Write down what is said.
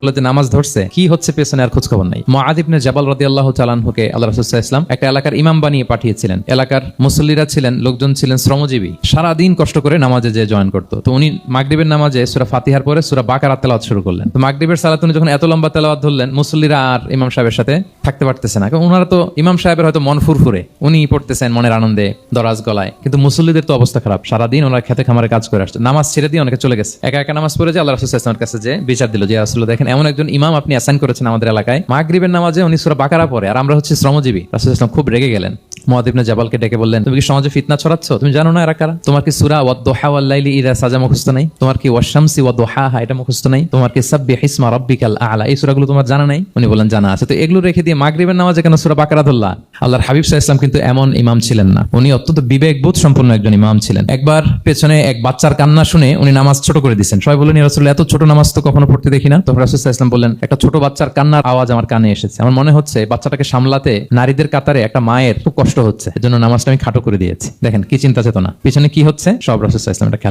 নামাজ ধরছে কি হচ্ছে পেছনে আর খোঁজ খবর নাই। মুআয ইবনে জাবাল রাদিয়াল্লাহু তাআলা আনহুকে আল্লাহ রাসূল সাল্লাল্লাহু আলাইহি ওয়াসাল্লাম একটা এলাকার ইমাম বানিয়ে পাঠিয়েছিলেন। এলাকার মুসল্লিরা ছিলেন, লোকজন ছিলেন শ্রমজীবী, সারা দিন কষ্ট করে নামাজে যে জয়েন করতো। তো উনি মাগরিবের নামাজে সূরা ফাতিহার পরে সূরা বাকারা তেলাওয়াত শুরু করলেন। তো মাগরিবের সালাত উনি যখন এত লম্বা তেলাওয়াত ধরলেন, মুসল্লিরা আর ইমাম সাহেবের সাথে থাকতে পারতেছে না, কারণ ওনারা তো ইমাম সাহেবের হয়তো মন ফুরফুরে, উনি পড়তেছেন মনের আনন্দে দরাজ গলায়, কিন্তু মুসল্লিদের তো অবস্থা খারাপ, সারাদিন ওনারা খেতে খামারে কাজ করে আসছে, নামাজ ছেড়ে দিয়ে অনেকে চলে গেছে। একা একা নামাজ পড়ে যে আল্লাহ রাসূল সাল্লাল্লাহু আলাইহি ওয়াসাল্লামের কাছে যে বিচার দিল যে রাসূলুল্লাহ দেখেন এমন একজন ইমাম আপনি অ্যাসাইন করেছেন আমাদের এলাকায়, মাগরিবের নামাজে উনি সূরা বাকারা পড়ে আর আমরা হচ্ছে শ্রমজীবী। রাসূল সাল্লাল্লাহু আলাইহি ওয়াসাল্লাম খুব রেগে গেলেন। মুআয ইবনে জাবালকে ডেকে বললেন, তুমি কি সমাজে ফিতনা ছড়াচ্ছ? তুমি জানো না এরা কারা? তোমার কি সূরা ওয়াদ-দুহা ওয়াল-লাইলি ইযা সাজা মুখস্থ নাই? তোমার কি ওয়াশ-শামসি ওয়া-দুহাহা এটা মুখস্থ নাই? তোমার কি সাব্বিহিসমা রাব্বিকাল আ'লা এই সূরাগুলো তোমার জানা নাই? উনি বললেন জানা আছে। তো এগুলো রেখে দিয়ে মাগরিবের নামাজে কেন সূরা বাকারা ধরলা? আল্লাহর হাবিব সাল্লাল্লাহু আলাইহি ওয়াসাল্লাম কিন্তু এমন ইমাম ছিলেন না, উনি অত্যন্ত বিবেকবোধ সম্পন্ন একজন ইমাম ছিলেন। একবার পেছনে এক বাচ্চার কান্না শুনে উনি নামাজ ছোট করে দিয়েছেন। সবাই বললেন, ইয়া রাসূলুল্লাহ এত ছোট নামাজ তো কখনো পড়তে দেখি না। তখন রাসূল সাল্লাল্লাহু আলাইহি ওয়াসাল্লাম বললেন, একটা ছোট বাচ্চার কান্নার আওয়াজ আমার কানে এসেছে, আমার মনে হচ্ছে বাচ্চাটাকে সামলাতে নারীদের কাতারে একটা মায়ের খুব কষ্ট হচ্ছে, এজন্য নামাজটা আমি খাটো করে দিয়েছি। দেখেন কি চিন্তা চেতনা, পিছনে কি হচ্ছে সব রাসূল সাল্লাল্লাহু আলাইহি ওয়াসাল্লাম এটা